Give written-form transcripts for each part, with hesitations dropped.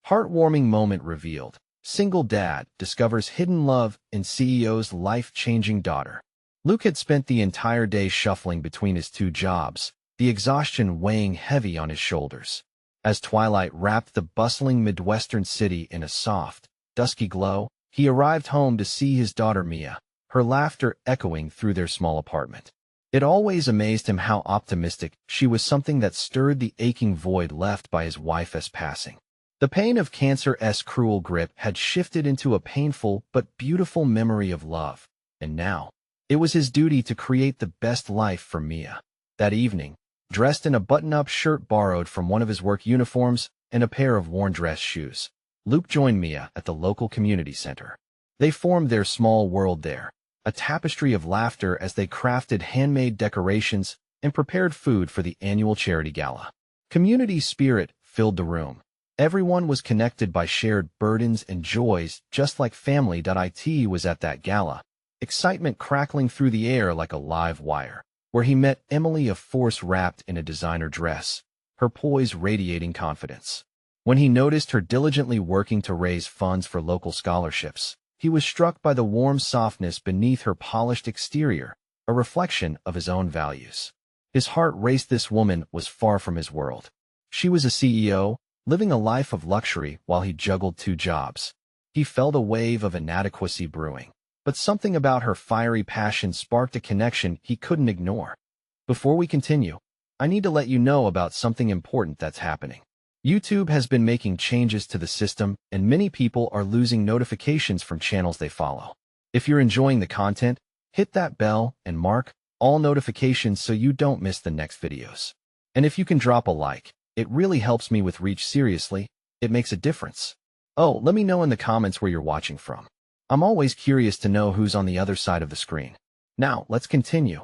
Heartwarming moment revealed. Single dad discovers hidden love in CEO's life-changing daughter. Luke had spent the entire day shuffling between his two jobs, the exhaustion weighing heavy on his shoulders. As twilight wrapped the bustling Midwestern city in a soft, dusky glow, he arrived home to see his daughter Mia, her laughter echoing through their small apartment. It always amazed him how optimistic she was, something that stirred the aching void left by his wife's passing. The pain of cancer's cruel grip had shifted into a painful but beautiful memory of love, and now, it was his duty to create the best life for Mia. That evening, dressed in a button-up shirt borrowed from one of his work uniforms and a pair of worn dress shoes, Luke joined Mia at the local community center. They formed their small world there, a tapestry of laughter as they crafted handmade decorations and prepared food for the annual charity gala. Community spirit filled the room. Everyone was connected by shared burdens and joys, just like family.it was at that gala, excitement crackling through the air like a live wire, where he met Emily, a force wrapped in a designer dress, her poise radiating confidence. When he noticed her diligently working to raise funds for local scholarships, he was struck by the warm softness beneath her polished exterior, a reflection of his own values. His heart raced. This woman was far from his world. She was a CEO, living a life of luxury while he juggled two jobs. He felt a wave of inadequacy brewing, but something about her fiery passion sparked a connection he couldn't ignore. Before we continue, I need to let you know about something important that's happening. YouTube has been making changes to the system, and many people are losing notifications from channels they follow. If you're enjoying the content, hit that bell and mark all notifications so you don't miss the next videos. And if you can drop a like, it really helps me with reach. Seriously, it makes a difference. Oh, let me know in the comments where you're watching from. I'm always curious to know who's on the other side of the screen. Now, let's continue.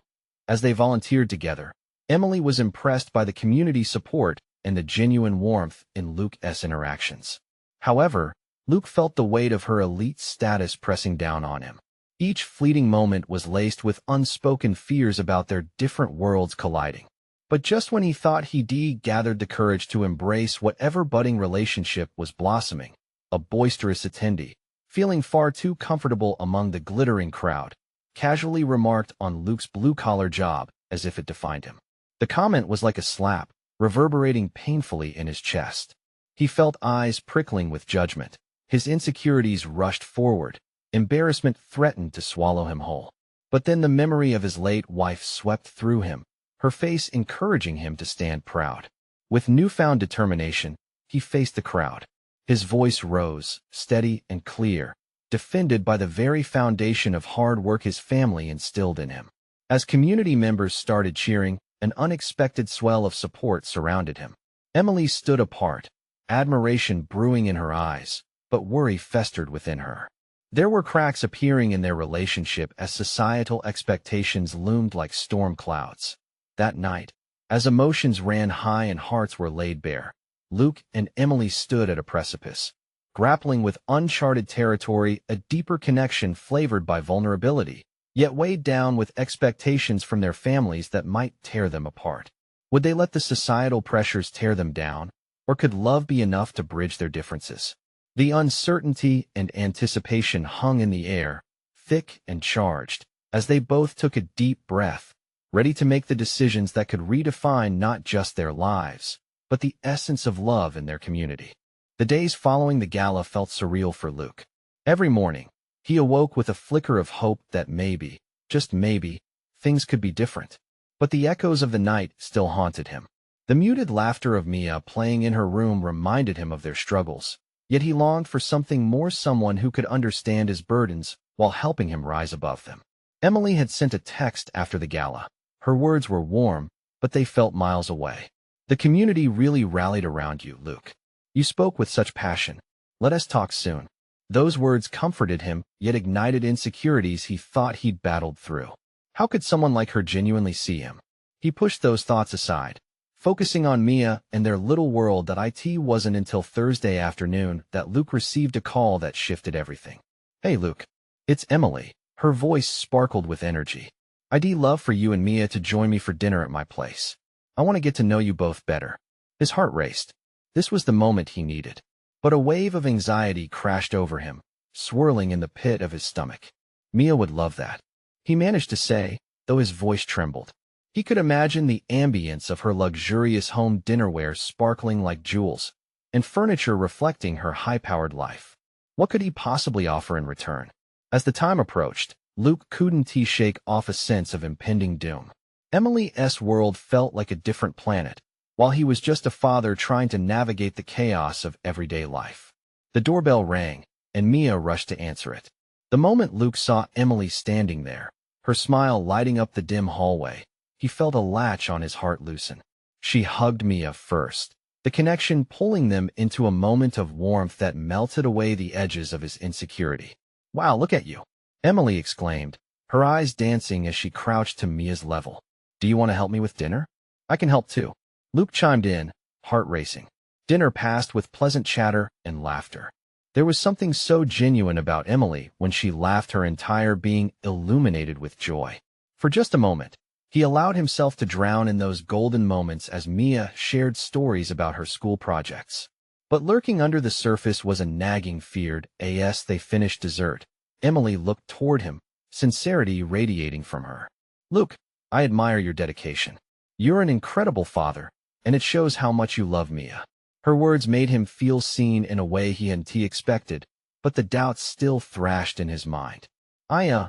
As they volunteered together, Emily was impressed by the community support and the genuine warmth in Luke's interactions. However, Luke felt the weight of her elite status pressing down on him. Each fleeting moment was laced with unspoken fears about their different worlds colliding. But just when he thought he'd gathered the courage to embrace whatever budding relationship was blossoming, a boisterous attendee, feeling far too comfortable among the glittering crowd, casually remarked on Luke's blue-collar job as if it defined him. The comment was like a slap, reverberating painfully in his chest. He felt eyes prickling with judgment. His insecurities rushed forward. Embarrassment threatened to swallow him whole. But then the memory of his late wife swept through him, her face encouraging him to stand proud. With newfound determination, he faced the crowd. His voice rose, steady and clear, defended by the very foundation of hard work his family instilled in him. As community members started cheering, an unexpected swell of support surrounded him. Emily stood apart, admiration brewing in her eyes, but worry festered within her. There were cracks appearing in their relationship as societal expectations loomed like storm clouds. That night, as emotions ran high and hearts were laid bare, Luke and Emily stood at a precipice, grappling with uncharted territory, a deeper connection flavored by vulnerability, yet weighed down with expectations from their families that might tear them apart. Would they let the societal pressures tear them down, or could love be enough to bridge their differences? The uncertainty and anticipation hung in the air, thick and charged, as they both took a deep breath, ready to make the decisions that could redefine not just their lives, but the essence of love in their community. The days following the gala felt surreal for Luke. Every morning, he awoke with a flicker of hope that maybe, just maybe, things could be different. But the echoes of the night still haunted him. The muted laughter of Mia playing in her room reminded him of their struggles, yet he longed for something more, someone who could understand his burdens while helping him rise above them. Emily had sent a text after the gala. Her words were warm, but they felt miles away. The community really rallied around you, Luke. You spoke with such passion. Let us talk soon. Those words comforted him, yet ignited insecurities he thought he'd battled through. How could someone like her genuinely see him? He pushed those thoughts aside, focusing on Mia and their little world. It wasn't until Thursday afternoon that Luke received a call that shifted everything. Hey Luke, it's Emily. Her voice sparkled with energy. I'd love for you and Mia to join me for dinner at my place. I want to get to know you both better. His heart raced. This was the moment he needed. But a wave of anxiety crashed over him, swirling in the pit of his stomach. Mia would love that, he managed to say, though his voice trembled. He could imagine the ambience of her luxurious home dinnerware sparkling like jewels, and furniture reflecting her high-powered life. What could he possibly offer in return? As the time approached, Luke couldn't shake off a sense of impending doom. Emily's world felt like a different planet, while he was just a father trying to navigate the chaos of everyday life. The doorbell rang, and Mia rushed to answer it. The moment Luke saw Emily standing there, her smile lighting up the dim hallway, he felt a latch on his heart loosen. She hugged Mia first, the connection pulling them into a moment of warmth that melted away the edges of his insecurity. "Wow, look at you," Emily exclaimed, her eyes dancing as she crouched to Mia's level. "Do you want to help me with dinner?" "I can help too," Luke chimed in, heart racing. Dinner passed with pleasant chatter and laughter. There was something so genuine about Emily when she laughed, her entire being illuminated with joy. For just a moment, he allowed himself to drown in those golden moments as Mia shared stories about her school projects. But lurking under the surface was a nagging fear. As they finished dessert, Emily looked toward him, sincerity radiating from her. "Luke, I admire your dedication. You're an incredible father, and it shows how much you love Mia." Her words made him feel seen in a way he hadn't expected, but the doubts still thrashed in his mind. I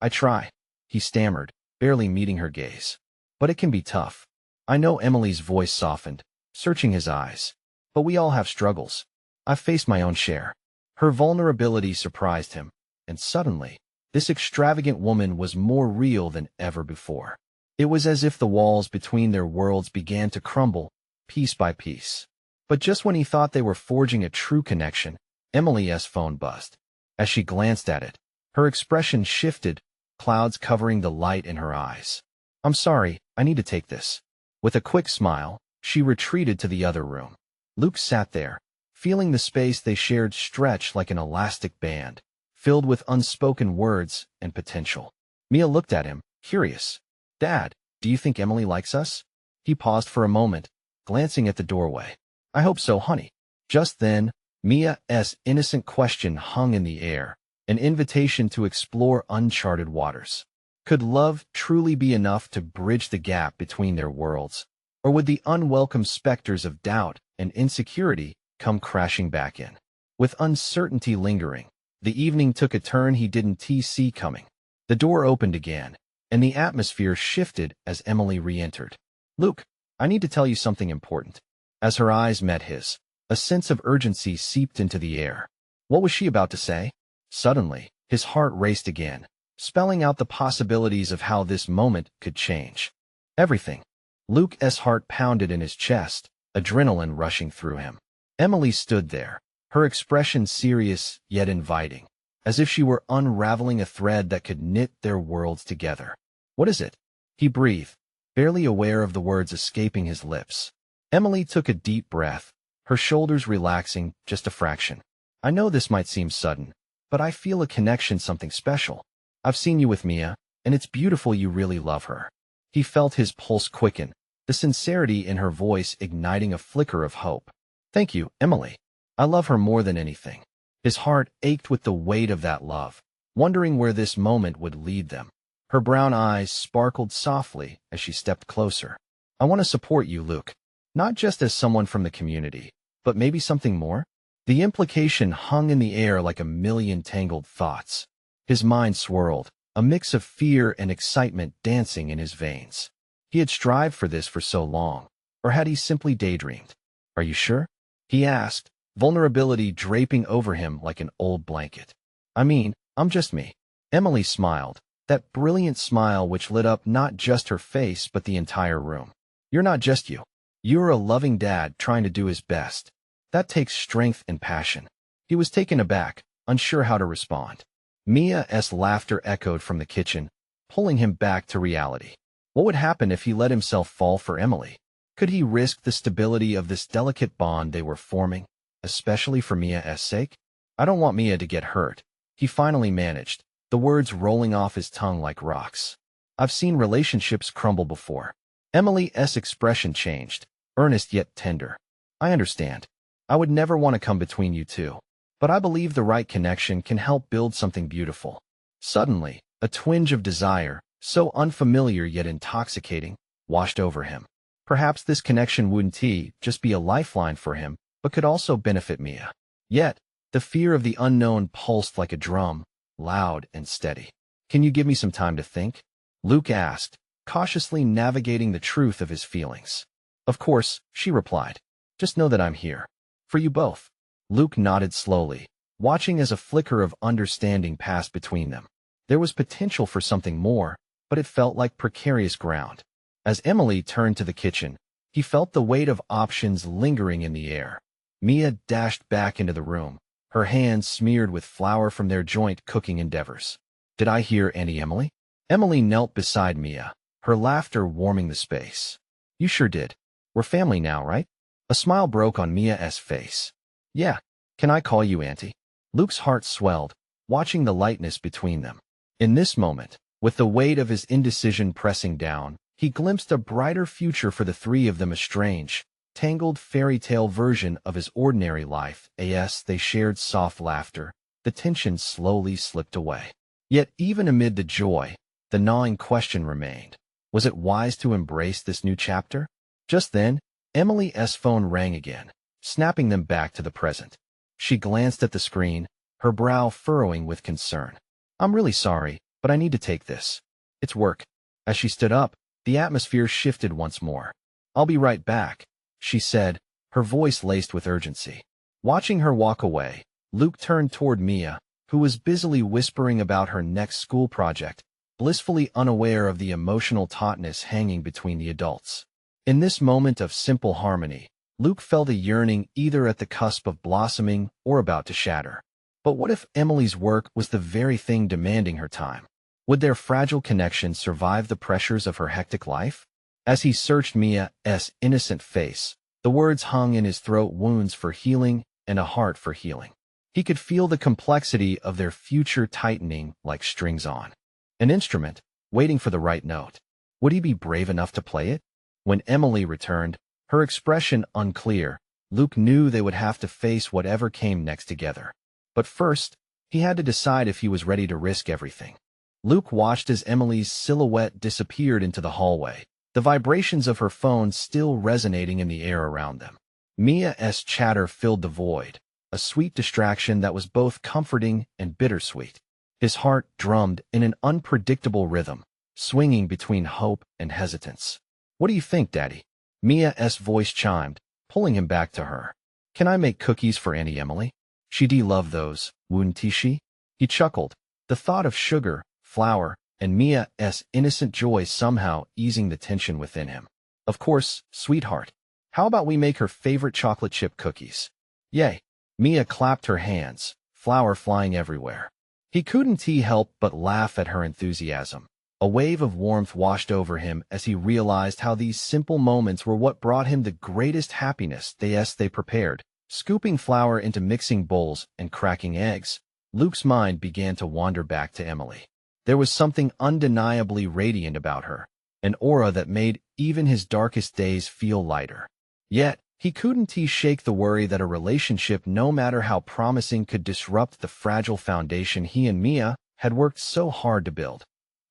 try," he stammered, barely meeting her gaze. "But it can be tough." "I know." Emily's voice softened, searching his eyes. "But we all have struggles. I've faced my own share." Her vulnerability surprised him, and suddenly, this extravagant woman was more real than ever before. It was as if the walls between their worlds began to crumble, piece by piece. But just when he thought they were forging a true connection, Emily's phone buzzed. As she glanced at it, her expression shifted, clouds covering the light in her eyes. "I'm sorry, I need to take this." With a quick smile, she retreated to the other room. Luke sat there, feeling the space they shared stretch like an elastic band, filled with unspoken words and potential. Mia looked at him, curious. "Dad, do you think Emily likes us?" He paused for a moment, glancing at the doorway. "I hope so, honey." Just then, Mia's innocent question hung in the air, an invitation to explore uncharted waters. Could love truly be enough to bridge the gap between their worlds, or would the unwelcome specters of doubt and insecurity come crashing back in? With uncertainty lingering, the evening took a turn he didn't see coming. The door opened again, and the atmosphere shifted as Emily re-entered. "Luke, I need to tell you something important." As her eyes met his, a sense of urgency seeped into the air. What was she about to say? Suddenly, his heart raced again, spelling out the possibilities of how this moment could change everything. Luke's heart pounded in his chest, adrenaline rushing through him. Emily stood there, her expression serious yet inviting, as if she were unraveling a thread that could knit their worlds together. "What is it?" he breathed, barely aware of the words escaping his lips. Emily took a deep breath, her shoulders relaxing just a fraction. "I know this might seem sudden, but I feel a connection, something special. I've seen you with Mia, and it's beautiful. You really love her." He felt his pulse quicken, the sincerity in her voice igniting a flicker of hope. "Thank you, Emily. I love her more than anything." His heart ached with the weight of that love, wondering where this moment would lead them. Her brown eyes sparkled softly as she stepped closer. "I want to support you, Luke. Not just as someone from the community, but maybe something more?" The implication hung in the air like a million tangled thoughts. His mind swirled, a mix of fear and excitement dancing in his veins. He had strived for this for so long, or had he simply daydreamed? "Are you sure?" he asked, vulnerability draping over him like an old blanket. "I mean, I'm just me." Emily smiled, that brilliant smile which lit up not just her face but the entire room. "You're not just you. You're a loving dad trying to do his best. That takes strength and passion." He was taken aback, unsure how to respond. Mia's laughter echoed from the kitchen, pulling him back to reality. What would happen if he let himself fall for Emily? Could he risk the stability of this delicate bond they were forming, especially for Mia's sake? "I don't want Mia to get hurt," he finally managed, the words rolling off his tongue like rocks. "I've seen relationships crumble before." Emily's expression changed, earnest yet tender. "I understand. I would never want to come between you two. But I believe the right connection can help build something beautiful. Suddenly, a twinge of desire, so unfamiliar yet intoxicating, washed over him. Perhaps this connection wouldn't just be a lifeline for him, but could also benefit Mia. Yet, the fear of the unknown pulsed like a drum, loud and steady. Can you give me some time to think? Luke asked, cautiously navigating the truth of his feelings. Of course, she replied. Just know that I'm here. For you both. Luke nodded slowly, watching as a flicker of understanding passed between them. There was potential for something more, but it felt like precarious ground. As Emily turned to the kitchen, he felt the weight of options lingering in the air. Mia dashed back into the room, her hands smeared with flour from their joint cooking endeavors. Did I hear Auntie Emily? Emily knelt beside Mia, her laughter warming the space. You sure did. We're family now, right? A smile broke on Mia's face. Yeah, can I call you Auntie? Luke's heart swelled, watching the lightness between them. In this moment, with the weight of his indecision pressing down, he glimpsed a brighter future for the three of them, a strange, tangled fairy tale version of his ordinary life. As they shared soft laughter, the tension slowly slipped away. Yet even amid the joy, the gnawing question remained. Was it wise to embrace this new chapter? Just then, Emily's phone rang again, snapping them back to the present. She glanced at the screen, her brow furrowing with concern. I'm really sorry, but I need to take this. It's work. As she stood up, the atmosphere shifted once more. I'll be right back, she said, her voice laced with urgency. Watching her walk away, Luke turned toward Mia, who was busily whispering about her next school project, blissfully unaware of the emotional tautness hanging between the adults. In this moment of simple harmony, Luke felt a yearning either at the cusp of blossoming or about to shatter. But what if Emily's work was the very thing demanding her time? Would their fragile connection survive the pressures of her hectic life? As he searched Mia's innocent face, the words hung in his throat, wounds for healing and a heart for healing. He could feel the complexity of their future tightening like strings on an instrument, waiting for the right note. Would he be brave enough to play it? When Emily returned, her expression unclear, Luke knew they would have to face whatever came next together. But first, he had to decide if he was ready to risk everything. Luke watched as Emily's silhouette disappeared into the hallway, the vibrations of her phone still resonating in the air around them. Mia's chatter filled the void, a sweet distraction that was both comforting and bittersweet. His heart drummed in an unpredictable rhythm, swinging between hope and hesitance. What do you think, Daddy? Mia's voice chimed, pulling him back to her. Can I make cookies for Auntie Emily? She'd love those, wouldn't she? He chuckled, the thought of sugar, flour, and Mia's innocent joy somehow easing the tension within him. Of course, sweetheart. How about we make her favorite chocolate chip cookies? Yay! Mia clapped her hands, flour flying everywhere. He couldn't help but laugh at her enthusiasm. A wave of warmth washed over him as he realized how these simple moments were what brought him the greatest happiness. They prepared, scooping flour into mixing bowls and cracking eggs. Luke's mind began to wander back to Emily. There was something undeniably radiant about her, an aura that made even his darkest days feel lighter. Yet, he couldn't shake the worry that a relationship, no matter how promising, could disrupt the fragile foundation he and Mia had worked so hard to build.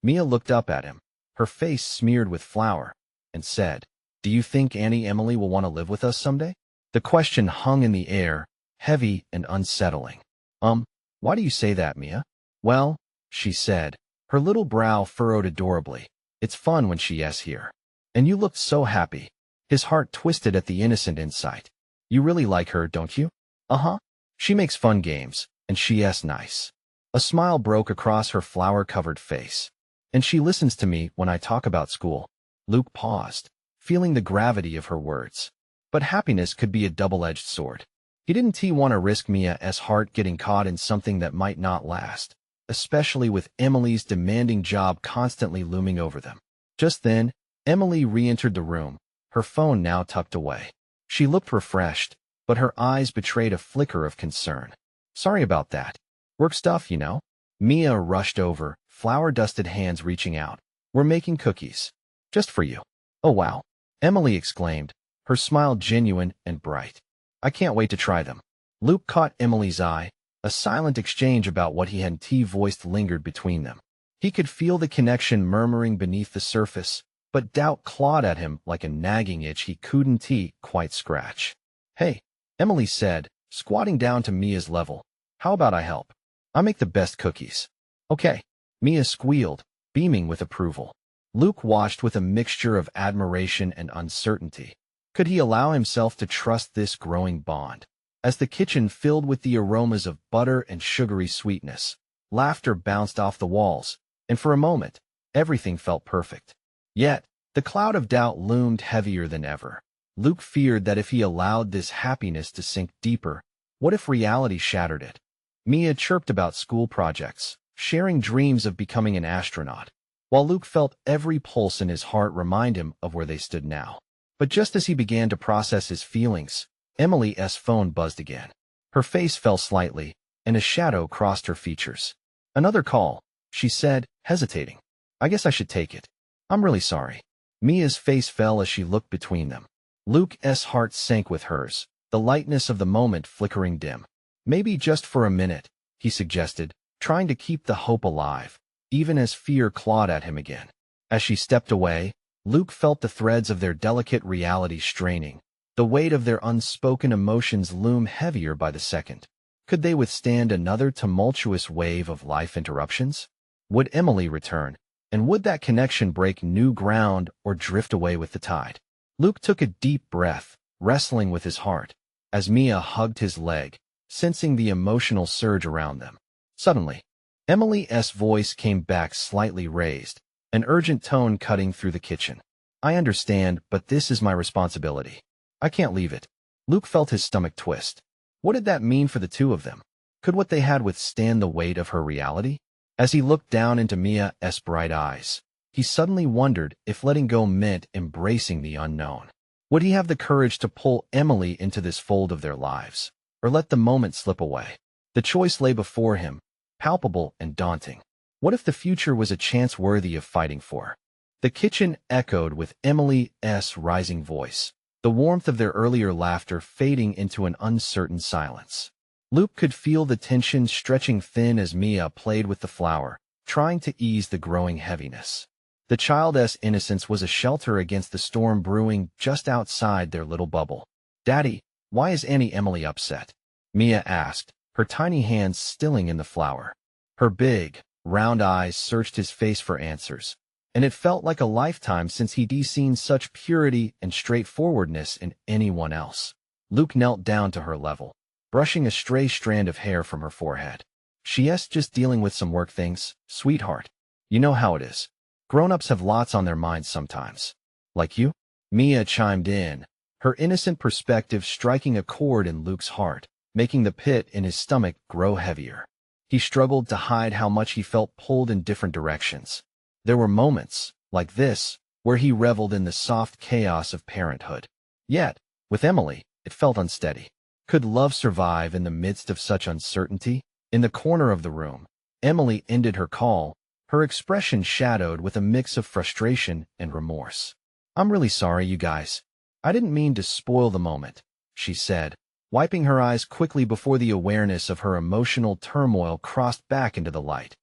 Mia looked up at him, her face smeared with flour, and said, Do you think Auntie Emily will want to live with us someday? The question hung in the air, heavy and unsettling. Why do you say that, Mia? Well, she said, her little brow furrowed adorably. It's fun when she's here. And you looked so happy. His heart twisted at the innocent insight. You really like her, don't you? Uh-huh. She makes fun games, and she's nice. A smile broke across her flour-covered face. And she listens to me when I talk about school. Luke paused, feeling the gravity of her words. But happiness could be a double-edged sword. He didn't want to risk Mia's heart getting caught in something that might not last, especially with Emily's demanding job constantly looming over them. Just then, Emily re-entered the room, her phone now tucked away. She looked refreshed, but her eyes betrayed a flicker of concern. Sorry about that. Work stuff, you know. Mia rushed over, flour-dusted hands reaching out. We're making cookies. Just for you. Oh wow. Emily exclaimed, her smile genuine and bright. I can't wait to try them. Luke caught Emily's eye. A silent exchange about what he had voiced lingered between them. He could feel the connection murmuring beneath the surface, but doubt clawed at him like a nagging itch he couldn't quite scratch. Hey, Emily said, squatting down to Mia's level. How about I help? I make the best cookies. Okay, Mia squealed, beaming with approval. Luke watched with a mixture of admiration and uncertainty. Could he allow himself to trust this growing bond? As the kitchen filled with the aromas of butter and sugary sweetness, laughter bounced off the walls, and for a moment, everything felt perfect. Yet, the cloud of doubt loomed heavier than ever. Luke feared that if he allowed this happiness to sink deeper, what if reality shattered it? Mia chirped about school projects, sharing dreams of becoming an astronaut, while Luke felt every pulse in his heart remind him of where they stood now. But just as he began to process his feelings, Emily's phone buzzed again. Her face fell slightly, and a shadow crossed her features. Another call, she said, hesitating. I guess I should take it. I'm really sorry. Mia's face fell as she looked between them. Luke's heart sank with hers, the lightness of the moment flickering dim. Maybe just for a minute, he suggested, trying to keep the hope alive, even as fear clawed at him again. As she stepped away, Luke felt the threads of their delicate reality straining. The weight of their unspoken emotions loom heavier by the second. Could they withstand another tumultuous wave of life interruptions? Would Emily return? And would that connection break new ground or drift away with the tide? Luke took a deep breath, wrestling with his heart, as Mia hugged his leg, sensing the emotional surge around them. Suddenly, Emily's voice came back slightly raised, an urgent tone cutting through the kitchen. I understand, but this is my responsibility. I can't leave it. Luke felt his stomach twist. What did that mean for the two of them? Could what they had withstand the weight of her reality? As he looked down into Mia's bright eyes, he suddenly wondered if letting go meant embracing the unknown. Would he have the courage to pull Emily into this fold of their lives, or let the moment slip away? The choice lay before him, palpable and daunting. What if the future was a chance worthy of fighting for? The kitchen echoed with Emily's rising voice, the warmth of their earlier laughter fading into an uncertain silence. Luke could feel the tension stretching thin as Mia played with the flour, trying to ease the growing heaviness. The child's innocence was a shelter against the storm brewing just outside their little bubble. Daddy, why is Auntie Emily upset? Mia asked, her tiny hands stilling in the flour. Her big, round eyes searched his face for answers, and it felt like a lifetime since he'd seen such purity and straightforwardness in anyone else. Luke knelt down to her level, brushing a stray strand of hair from her forehead. She's just dealing with some work things, sweetheart. You know how it is. Grown-ups have lots on their minds sometimes. Like you? Mia chimed in, her innocent perspective striking a chord in Luke's heart, making the pit in his stomach grow heavier. He struggled to hide how much he felt pulled in different directions. There were moments, like this, where he reveled in the soft chaos of parenthood. Yet, with Emily, it felt unsteady. Could love survive in the midst of such uncertainty? In the corner of the room, Emily ended her call, her expression shadowed with a mix of frustration and remorse. I'm really sorry, you guys. I didn't mean to spoil the moment, she said, wiping her eyes quickly before the awareness of her emotional turmoil crossed back into the light.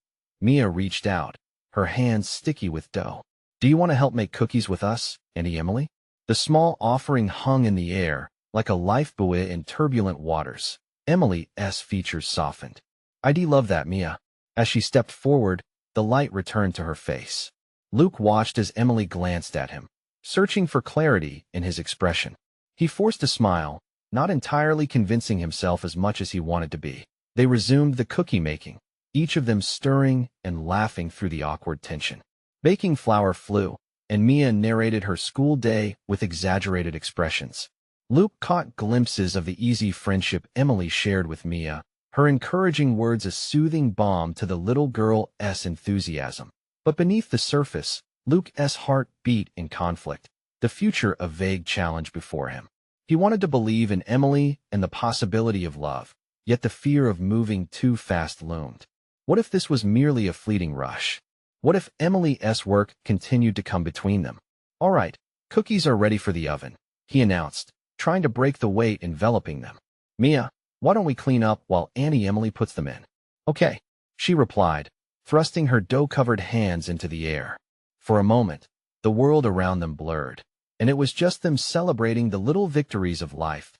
Mia reached out, her hands sticky with dough. Do you want to help make cookies with us, Auntie Emily? The small offering hung in the air, like a lifebuoy in turbulent waters. Emily's features softened. I'd love that, Mia. As she stepped forward, the light returned to her face. Luke watched as Emily glanced at him, searching for clarity in his expression. He forced a smile, not entirely convincing himself as much as he wanted to be. They resumed the cookie making, each of them stirring and laughing through the awkward tension. Baking flour flew, and Mia narrated her school day with exaggerated expressions. Luke caught glimpses of the easy friendship Emily shared with Mia, her encouraging words a soothing balm to the little girl's enthusiasm. But beneath the surface, Luke's heart beat in conflict, the future a vague challenge before him. He wanted to believe in Emily and the possibility of love, yet the fear of moving too fast loomed. What if this was merely a fleeting rush? What if Emily's work continued to come between them? All right, cookies are ready for the oven, he announced, trying to break the weight enveloping them. "Mia, why don't we clean up while Auntie Emily puts them in?" "Okay," she replied, thrusting her dough-covered hands into the air. For a moment, the world around them blurred, and it was just them celebrating the little victories of life.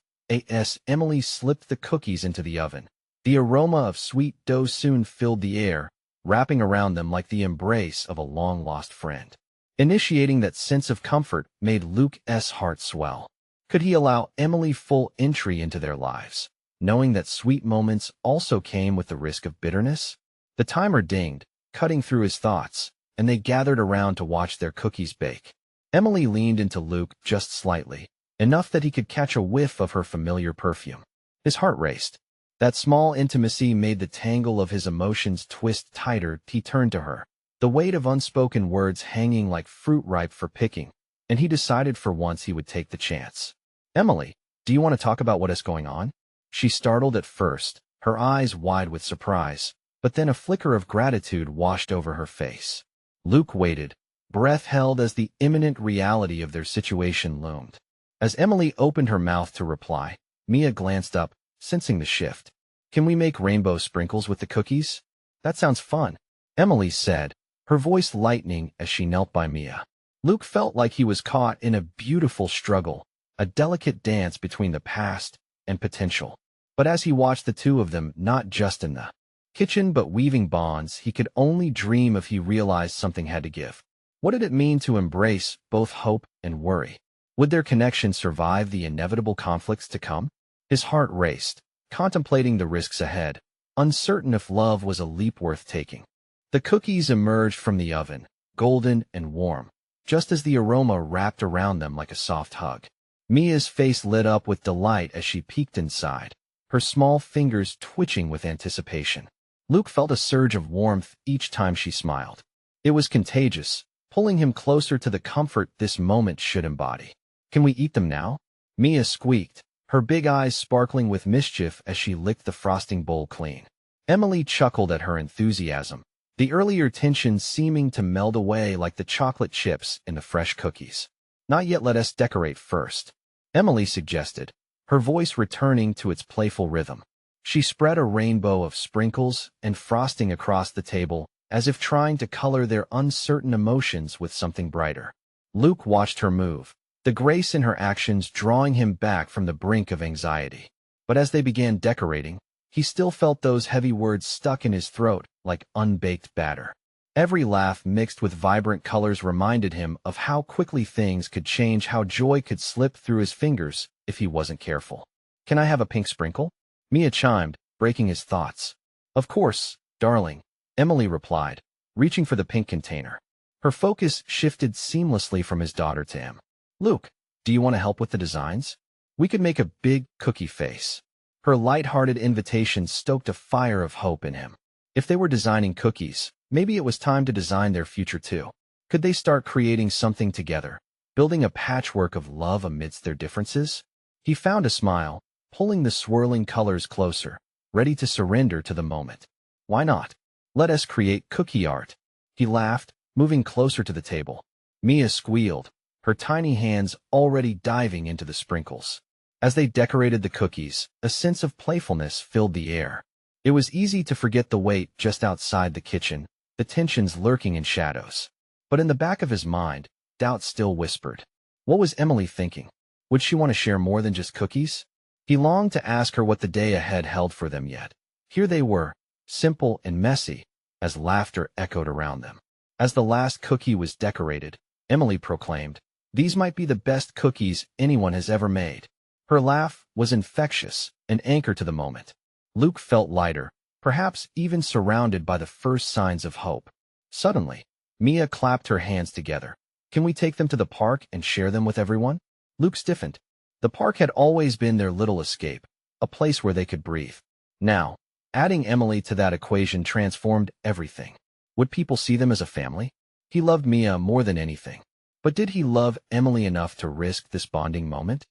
As Emily slipped the cookies into the oven, the aroma of sweet dough soon filled the air, wrapping around them like the embrace of a long-lost friend. Initiating that sense of comfort made Luke's heart swell. Could he allow Emily full entry into their lives, knowing that sweet moments also came with the risk of bitterness? The timer dinged, cutting through his thoughts, and they gathered around to watch their cookies bake. Emily leaned into Luke just slightly, enough that he could catch a whiff of her familiar perfume. His heart raced. That small intimacy made the tangle of his emotions twist tighter. He turned to her, the weight of unspoken words hanging like fruit ripe for picking, and he decided for once he would take the chance. "Emily, do you want to talk about what is going on?" She startled at first, her eyes wide with surprise, but then a flicker of gratitude washed over her face. Luke waited, breath held as the imminent reality of their situation loomed. As Emily opened her mouth to reply, Mia glanced up, sensing the shift. "Can we make rainbow sprinkles with the cookies?" "That sounds fun," Emily said, her voice lightening as she knelt by Mia. Luke felt like he was caught in a beautiful struggle, a delicate dance between the past and potential. But as he watched the two of them, not just in the kitchen but weaving bonds he could only dream of, he realized something had to give. What did it mean to embrace both hope and worry? Would their connection survive the inevitable conflicts to come? His heart raced, contemplating the risks ahead, uncertain if love was a leap worth taking. The cookies emerged from the oven, golden and warm, just as the aroma wrapped around them like a soft hug. Mia's face lit up with delight as she peeked inside, her small fingers twitching with anticipation. Luke felt a surge of warmth each time she smiled. It was contagious, pulling him closer to the comfort this moment should embody. "Can we eat them now?" Mia squeaked, her big eyes sparkling with mischief as she licked the frosting bowl clean. Emily chuckled at her enthusiasm, the earlier tension seeming to meld away like the chocolate chips in the fresh cookies. "Not yet, let us decorate first," Emily suggested, her voice returning to its playful rhythm. She spread a rainbow of sprinkles and frosting across the table, as if trying to color their uncertain emotions with something brighter. Luke watched her move, the grace in her actions drawing him back from the brink of anxiety. But as they began decorating, he still felt those heavy words stuck in his throat like unbaked batter. Every laugh mixed with vibrant colors reminded him of how quickly things could change, how joy could slip through his fingers if he wasn't careful. "Can I have a pink sprinkle?" Mia chimed, breaking his thoughts. "Of course, darling," Emily replied, reaching for the pink container. Her focus shifted seamlessly from his daughter to him. "Luke, do you want to help with the designs? We could make a big cookie face." Her light-hearted invitation stoked a fire of hope in him. If they were designing cookies, maybe it was time to design their future too. Could they start creating something together, building a patchwork of love amidst their differences? He found a smile, pulling the swirling colors closer, ready to surrender to the moment. "Why not? Let us create cookie art," he laughed, moving closer to the table. Mia squealed, her tiny hands already diving into the sprinkles. As they decorated the cookies, a sense of playfulness filled the air. It was easy to forget the wait just outside the kitchen, the tensions lurking in shadows. But in the back of his mind, doubt still whispered. What was Emily thinking? Would she want to share more than just cookies? He longed to ask her what the day ahead held for them, yet here they were, simple and messy, as laughter echoed around them. As the last cookie was decorated, Emily proclaimed, "These might be the best cookies anyone has ever made." Her laugh was infectious, an anchor to the moment. Luke felt lighter, perhaps even surrounded by the first signs of hope. Suddenly, Mia clapped her hands together. "Can we take them to the park and share them with everyone?" Luke stiffened. The park had always been their little escape, a place where they could breathe. Now, adding Emily to that equation transformed everything. Would people see them as a family? He loved Mia more than anything. But did he love Emily enough to risk this bonding moment?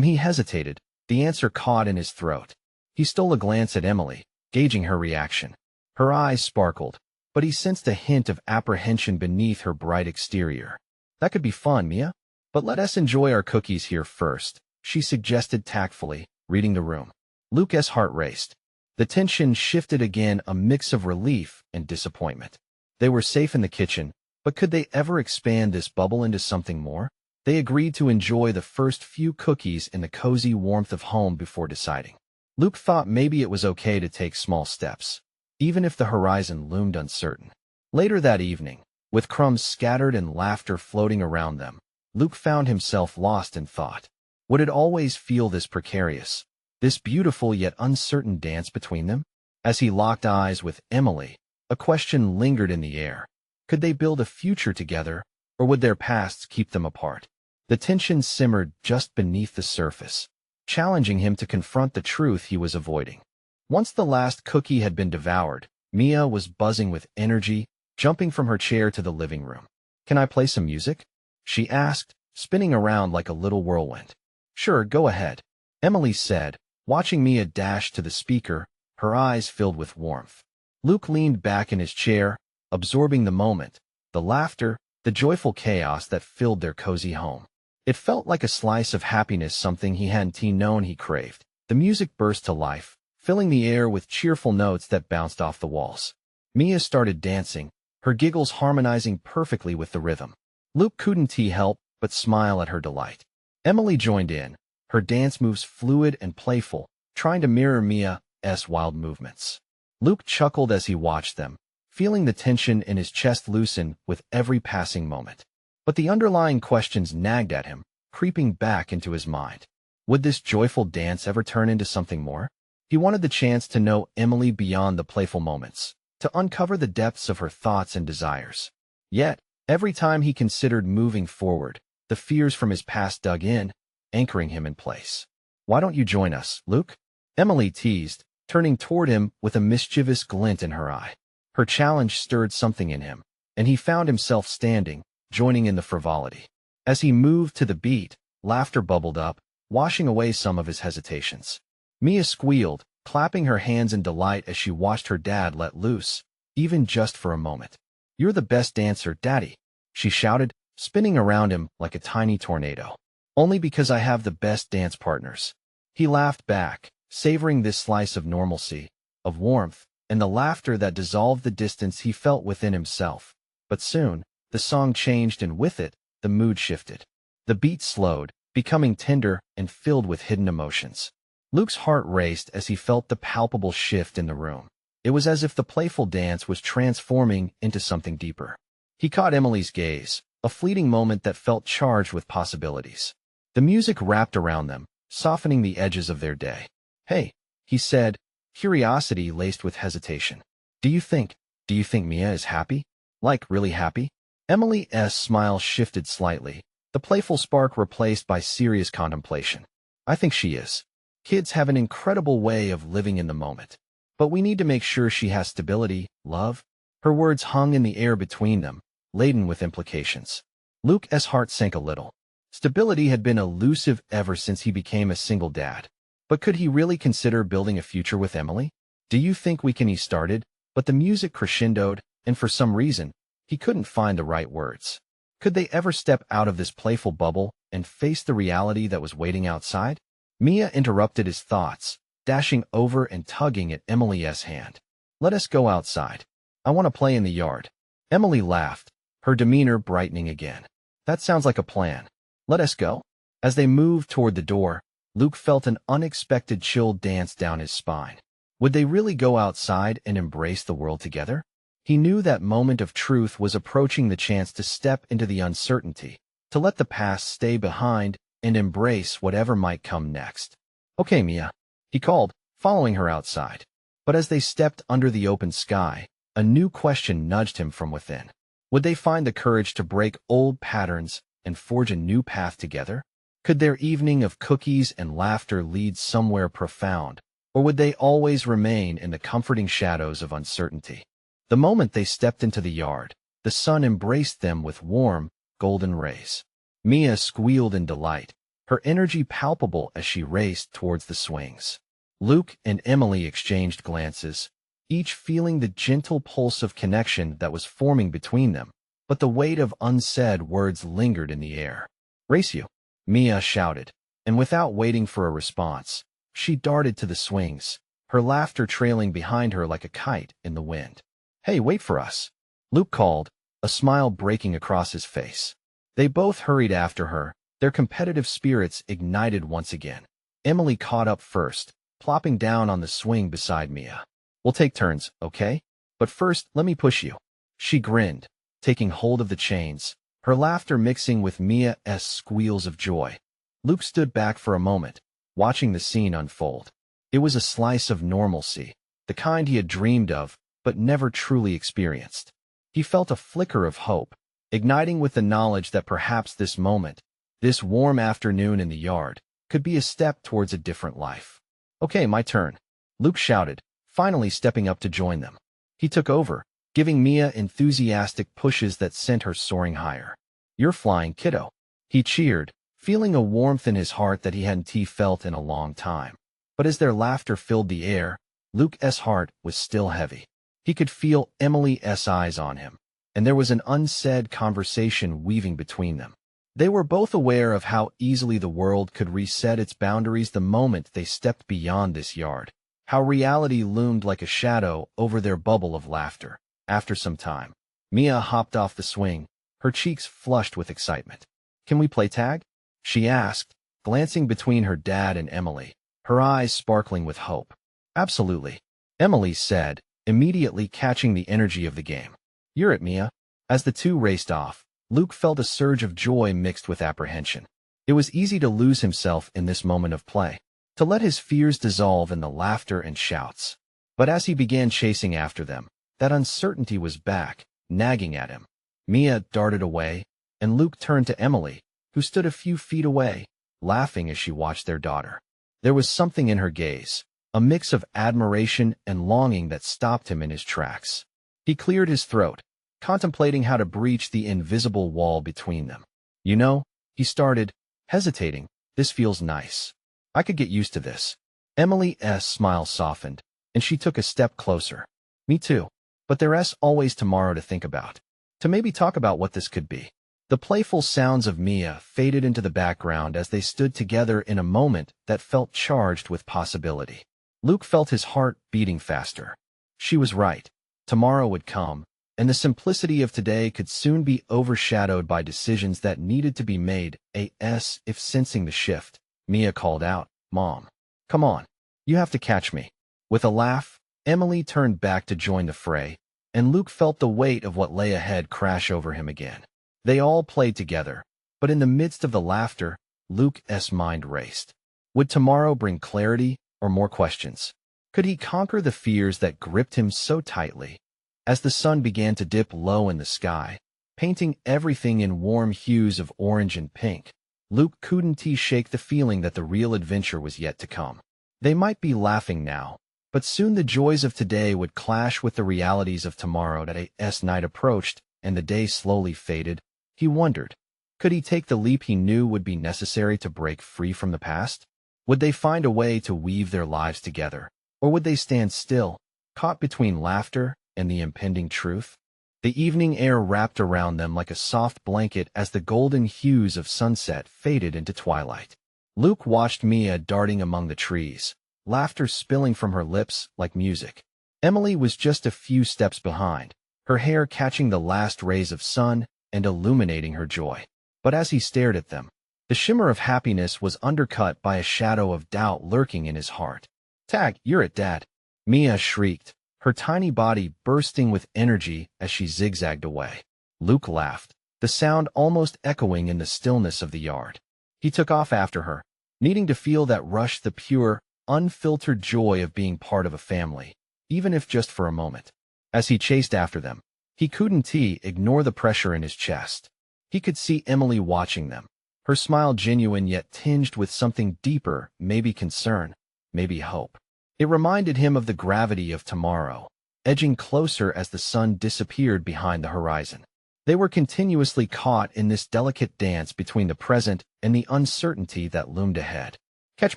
He hesitated, the answer caught in his throat. He stole a glance at Emily, gauging her reaction. Her eyes sparkled, but he sensed a hint of apprehension beneath her bright exterior. "That could be fun, Mia. But let us enjoy our cookies here first," she suggested tactfully, reading the room. Luke's heart raced. The tension shifted again, a mix of relief and disappointment. They were safe in the kitchen, but could they ever expand this bubble into something more? They agreed to enjoy the first few cookies in the cozy warmth of home before deciding. Luke thought maybe it was okay to take small steps, even if the horizon loomed uncertain. Later that evening, with crumbs scattered and laughter floating around them, Luke found himself lost in thought. Would it always feel this precarious, this beautiful yet uncertain dance between them? As he locked eyes with Emily, a question lingered in the air. Could they build a future together, or would their pasts keep them apart? The tension simmered just beneath the surface, challenging him to confront the truth he was avoiding. Once the last cookie had been devoured, Mia was buzzing with energy, jumping from her chair to the living room. "Can I play some music?" she asked, spinning around like a little whirlwind. "Sure, go ahead," Emily said, watching Mia dash to the speaker, her eyes filled with warmth. Luke leaned back in his chair, absorbing the moment, the laughter, the joyful chaos that filled their cozy home. It felt like a slice of happiness, something he hadn't known he craved. The music burst to life, filling the air with cheerful notes that bounced off the walls. Mia started dancing, her giggles harmonizing perfectly with the rhythm. Luke couldn't help but smile at her delight. Emily joined in, her dance moves fluid and playful, trying to mirror Mia's wild movements. Luke chuckled as he watched them, feeling the tension in his chest loosen with every passing moment. But the underlying questions nagged at him, creeping back into his mind. Would this joyful dance ever turn into something more? He wanted the chance to know Emily beyond the playful moments, to uncover the depths of her thoughts and desires. Yet, every time he considered moving forward, the fears from his past dug in, anchoring him in place. "Why don't you join us, Luke?" Emily teased, turning toward him with a mischievous glint in her eye. Her challenge stirred something in him, and he found himself standing, joining in the frivolity. As he moved to the beat, laughter bubbled up, washing away some of his hesitations. Mia squealed, clapping her hands in delight as she watched her dad let loose, even just for a moment. "You're the best dancer, Daddy," she shouted, spinning around him like a tiny tornado. "Only because I have the best dance partners." He laughed back, savoring this slice of normalcy, of warmth, and the laughter that dissolved the distance he felt within himself. But soon, the song changed, and with it, the mood shifted. The beat slowed, becoming tender and filled with hidden emotions. Luke's heart raced as he felt the palpable shift in the room. It was as if the playful dance was transforming into something deeper. He caught Emily's gaze, a fleeting moment that felt charged with possibilities. The music wrapped around them, softening the edges of their day. "Hey," he said, curiosity laced with hesitation. Do you think Mia is happy? Like, really happy?" Emily's smile shifted slightly, the playful spark replaced by serious contemplation. "I think she is. Kids have an incredible way of living in the moment. But we need to make sure she has stability, love." Her words hung in the air between them, laden with implications. Luke's heart sank a little. Stability had been elusive ever since he became a single dad. But could he really consider building a future with Emily? "Do you think we can?" He started, but the music crescendoed, and for some reason, he couldn't find the right words. Could they ever step out of this playful bubble and face the reality that was waiting outside? Mia interrupted his thoughts, dashing over and tugging at Emily's hand. "Let us go outside. I want to play in the yard." Emily laughed, her demeanor brightening again. "That sounds like a plan. Let us go." As they moved toward the door, Luke felt an unexpected chill dance down his spine. Would they really go outside and embrace the world together? He knew that moment of truth was approaching, the chance to step into the uncertainty, to let the past stay behind and embrace whatever might come next. "Okay, Mia," he called, following her outside. But as they stepped under the open sky, a new question nudged him from within. Would they find the courage to break old patterns and forge a new path together? Could their evening of cookies and laughter lead somewhere profound, or would they always remain in the comforting shadows of uncertainty? The moment they stepped into the yard, the sun embraced them with warm, golden rays. Mia squealed in delight, her energy palpable as she raced towards the swings. Luke and Emily exchanged glances, each feeling the gentle pulse of connection that was forming between them, but the weight of unsaid words lingered in the air. "Race you," Mia shouted, and without waiting for a response, she darted to the swings, her laughter trailing behind her like a kite in the wind. "Hey, wait for us," Luke called, a smile breaking across his face. They both hurried after her, their competitive spirits ignited once again. Emily caught up first, plopping down on the swing beside Mia. "We'll take turns, okay? But first, let me push you." She grinned, taking hold of the chains, her laughter mixing with Mia's squeals of joy. Luke stood back for a moment, watching the scene unfold. It was a slice of normalcy, the kind he had dreamed of, but never truly experienced. He felt a flicker of hope, igniting with the knowledge that perhaps this moment, this warm afternoon in the yard, could be a step towards a different life. "Okay, my turn," Luke shouted, finally stepping up to join them. He took over, giving Mia enthusiastic pushes that sent her soaring higher. "You're flying, kiddo," he cheered, feeling a warmth in his heart that he hadn't felt in a long time. But as their laughter filled the air, Luke's heart was still heavy. He could feel Emily's eyes on him, and there was an unsaid conversation weaving between them. They were both aware of how easily the world could reset its boundaries the moment they stepped beyond this yard, how reality loomed like a shadow over their bubble of laughter. After some time, Mia hopped off the swing, her cheeks flushed with excitement. "Can we play tag?" she asked, glancing between her dad and Emily, her eyes sparkling with hope. "Absolutely," Emily said, immediately catching the energy of the game. "You're it, Mia." As the two raced off, Luke felt a surge of joy mixed with apprehension. It was easy to lose himself in this moment of play, to let his fears dissolve in the laughter and shouts. But as he began chasing after them, that uncertainty was back, nagging at him. Mia darted away, and Luke turned to Emily, who stood a few feet away, laughing as she watched their daughter. There was something in her gaze, a mix of admiration and longing that stopped him in his tracks. He cleared his throat, contemplating how to breach the invisible wall between them. "You know," he started, hesitating, "this feels nice. I could get used to this." Emily's smile softened, and she took a step closer. "Me too. But there's always tomorrow to think about. To maybe talk about what this could be." The playful sounds of Mia faded into the background as they stood together in a moment that felt charged with possibility. Luke felt his heart beating faster. She was right. Tomorrow would come, and the simplicity of today could soon be overshadowed by decisions that needed to be made. If sensing the shift, Mia called out, "Mom, come on. You have to catch me." With a laugh, Emily turned back to join the fray, and Luke felt the weight of what lay ahead crash over him again. They all played together, but in the midst of the laughter, Luke's mind raced. Would tomorrow bring clarity or more questions? Could he conquer the fears that gripped him so tightly? As the sun began to dip low in the sky, painting everything in warm hues of orange and pink, Luke couldn't shake the feeling that the real adventure was yet to come. They might be laughing now, but soon the joys of today would clash with the realities of tomorrow. As night approached and the day slowly faded, he wondered, could he take the leap he knew would be necessary to break free from the past? Would they find a way to weave their lives together, or would they stand still, caught between laughter and the impending truth? The evening air wrapped around them like a soft blanket as the golden hues of sunset faded into twilight. Luke watched Mia darting among the trees, laughter spilling from her lips like music. Emily was just a few steps behind, her hair catching the last rays of sun and illuminating her joy. But as he stared at them, the shimmer of happiness was undercut by a shadow of doubt lurking in his heart. "Tag, you're it, Dad!" Mia shrieked, her tiny body bursting with energy as she zigzagged away. Luke laughed, the sound almost echoing in the stillness of the yard. He took off after her, needing to feel that rush, the pure, unfiltered joy of being part of a family, even if just for a moment. As he chased after them, he couldn't ignore the pressure in his chest. He could see Emily watching them, her smile genuine yet tinged with something deeper, maybe concern, maybe hope. It reminded him of the gravity of tomorrow, edging closer as the sun disappeared behind the horizon. They were continuously caught in this delicate dance between the present and the uncertainty that loomed ahead. "Catch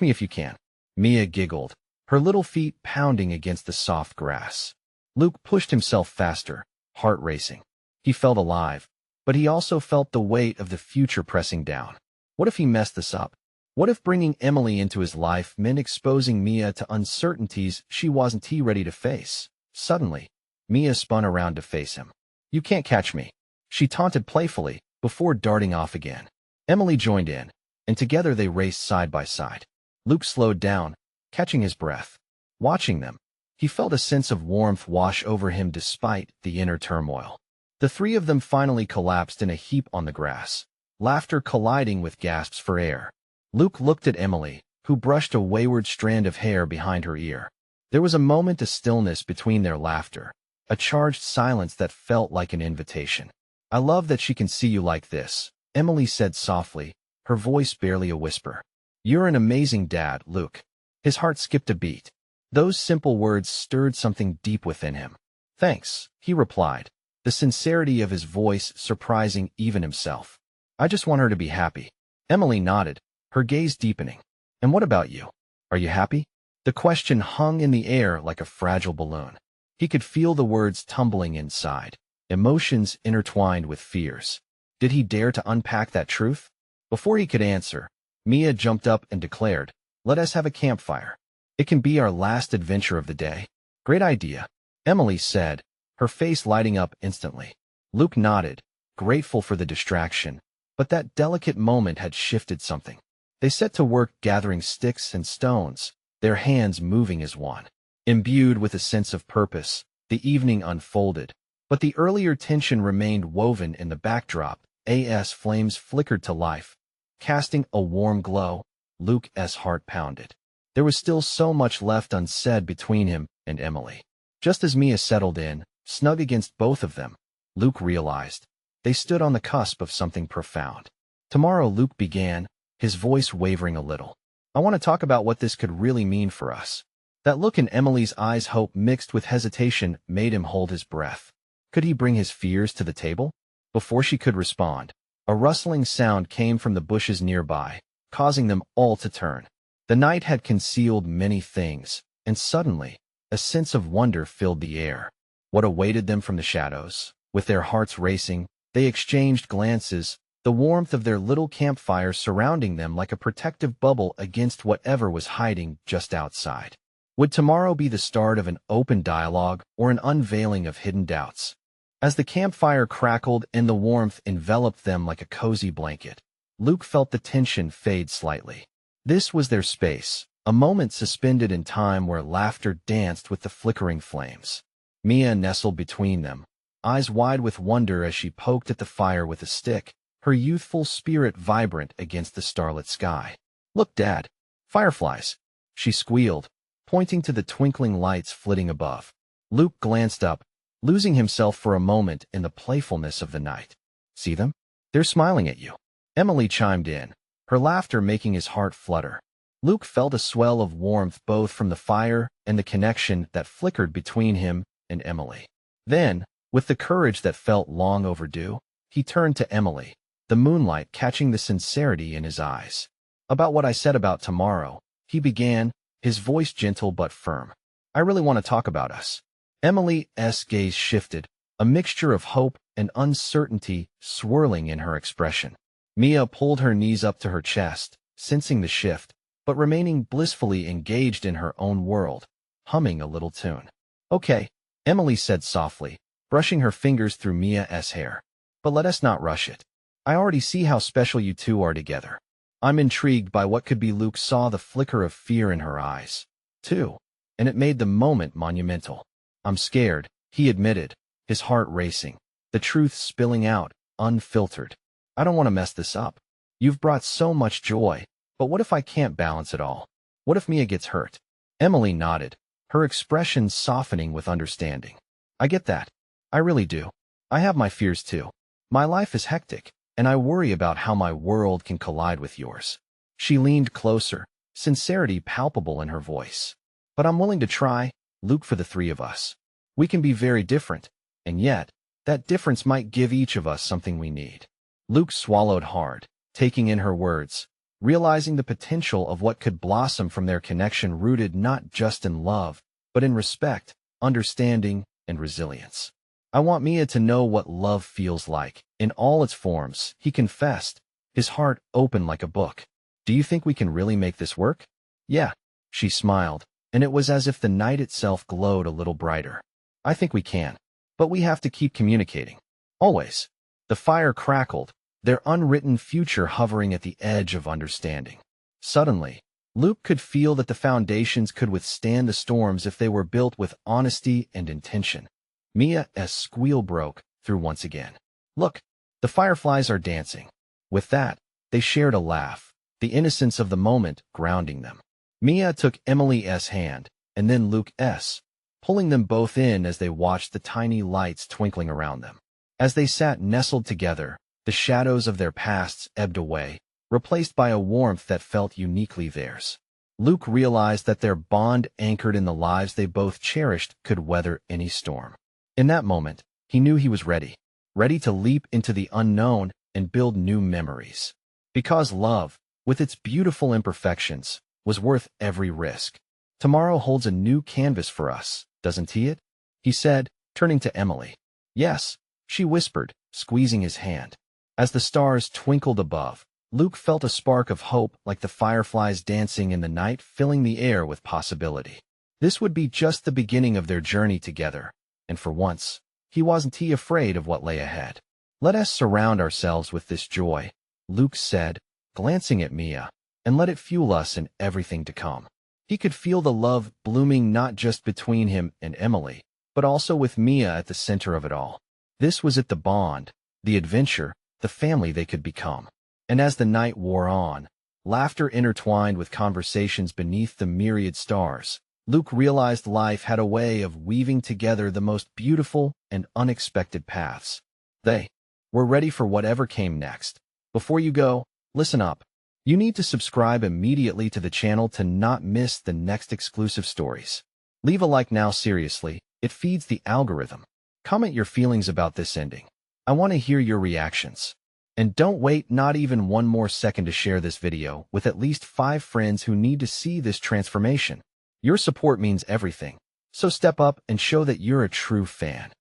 me if you can," Mia giggled, her little feet pounding against the soft grass. Luke pushed himself faster, heart racing. He felt alive, but he also felt the weight of the future pressing down. What if he messed this up? What if bringing Emily into his life meant exposing Mia to uncertainties she wasn't ready to face? Suddenly, Mia spun around to face him. "You can't catch me," she taunted playfully, before darting off again. Emily joined in, and together they raced side by side. Luke slowed down, catching his breath. Watching them, he felt a sense of warmth wash over him despite the inner turmoil. The three of them finally collapsed in a heap on the grass, laughter colliding with gasps for air. Luke looked at Emily, who brushed a wayward strand of hair behind her ear. There was a moment of stillness between their laughter, a charged silence that felt like an invitation. "I love that she can see you like this," Emily said softly, her voice barely a whisper. "You're an amazing dad, Luke." His heart skipped a beat. Those simple words stirred something deep within him. "Thanks," he replied, the sincerity of his voice surprising even himself. "I just want her to be happy." Emily nodded, her gaze deepening. "And what about you? Are you happy?" The question hung in the air like a fragile balloon. He could feel the words tumbling inside, emotions intertwined with fears. Did he dare to unpack that truth? Before he could answer, Mia jumped up and declared, "Let us have a campfire. It can be our last adventure of the day." "Great idea," Emily said, her face lighting up instantly. Luke nodded, grateful for the distraction, but that delicate moment had shifted something. They set to work gathering sticks and stones, their hands moving as one. Imbued with a sense of purpose, the evening unfolded, but the earlier tension remained woven in the backdrop. As flames flickered to life, casting a warm glow. Luke's heart pounded. There was still so much left unsaid between him and Emily. Just as Mia settled in, snug against both of them, Luke realized they stood on the cusp of something profound. "Tomorrow," Luke began, his voice wavering a little. "I want to talk about what this could really mean for us." That look in Emily's eyes, hope mixed with hesitation, made him hold his breath. Could he bring his fears to the table? Before she could respond, a rustling sound came from the bushes nearby, causing them all to turn. The night had concealed many things, and suddenly, a sense of wonder filled the air. What awaited them from the shadows? With their hearts racing, they exchanged glances, the warmth of their little campfire surrounding them like a protective bubble against whatever was hiding just outside. Would tomorrow be the start of an open dialogue or an unveiling of hidden doubts? As the campfire crackled and the warmth enveloped them like a cozy blanket, Luke felt the tension fade slightly. This was their space, a moment suspended in time where laughter danced with the flickering flames. Mia nestled between them, eyes wide with wonder as she poked at the fire with a stick, her youthful spirit vibrant against the starlit sky. "Look, Dad, fireflies," she squealed, pointing to the twinkling lights flitting above. Luke glanced up, losing himself for a moment in the playfulness of the night. "See them? They're smiling at you," Emily chimed in, her laughter making his heart flutter. Luke felt a swell of warmth both from the fire and the connection that flickered between him and Emily. Then, with the courage that felt long overdue, he turned to Emily, the moonlight catching the sincerity in his eyes. "About what I said about tomorrow," he began, his voice gentle but firm. "I really want to talk about us." Emily's gaze shifted, a mixture of hope and uncertainty swirling in her expression. Mia pulled her knees up to her chest, sensing the shift, but remaining blissfully engaged in her own world, humming a little tune. "Okay," Emily said softly, brushing her fingers through Mia's hair. "But let us not rush it. I already see how special you two are together. I'm intrigued by what could be." Luke saw the flicker of fear in her eyes, too, and it made the moment monumental. "I'm scared," he admitted, his heart racing, the truth spilling out, unfiltered. "I don't want to mess this up. You've brought so much joy, but what if I can't balance it all? What if Mia gets hurt?" Emily nodded, her expression softening with understanding. "I get that. I really do. I have my fears too. My life is hectic, and I worry about how my world can collide with yours." She leaned closer, sincerity palpable in her voice. "But I'm willing to try, Luke, for the three of us. We can be very different, and yet, that difference might give each of us something we need." Luke swallowed hard, taking in her words, realizing the potential of what could blossom from their connection rooted not just in love, but in respect, understanding, and resilience. "I want Mia to know what love feels like, in all its forms," he confessed, his heart open like a book. Do you think we can really make this work? Yeah, she smiled, and it was as if the night itself glowed a little brighter. I think we can. But we have to keep communicating. Always. The fire crackled, their unwritten future hovering at the edge of understanding. Suddenly, Luke could feel that the foundations could withstand the storms if they were built with honesty and intention. Mia's squeal broke through once again. Look, the fireflies are dancing. With that, they shared a laugh, the innocence of the moment grounding them. Mia took Emily's hand, and then Luke's, pulling them both in as they watched the tiny lights twinkling around them. As they sat nestled together, the shadows of their pasts ebbed away, replaced by a warmth that felt uniquely theirs. Luke realized that their bond, anchored in the lives they both cherished, could weather any storm. In that moment, he knew he was ready to leap into the unknown and build new memories. Because love, with its beautiful imperfections, was worth every risk. Tomorrow holds a new canvas for us, doesn't it? He said, turning to Emily. Yes, she whispered, squeezing his hand. As the stars twinkled above, Luke felt a spark of hope, like the fireflies dancing in the night, filling the air with possibility. This would be just the beginning of their journey together, and for once, he wasn't afraid of what lay ahead. Let us surround ourselves with this joy, Luke said, glancing at Mia, and let it fuel us in everything to come. He could feel the love blooming not just between him and Emily, but also with Mia at the center of it all. This was it, the bond, the adventure, the family they could become. And as the night wore on, laughter intertwined with conversations beneath the myriad stars, Luke realized life had a way of weaving together the most beautiful and unexpected paths. They were ready for whatever came next. Before you go, listen up. You need to subscribe immediately to the channel to not miss the next exclusive stories. Leave a like now, seriously, it feeds the algorithm. Comment your feelings about this ending. I want to hear your reactions. And don't wait not even one more second to share this video with at least 5 friends who need to see this transformation. Your support means everything, so step up and show that you're a true fan.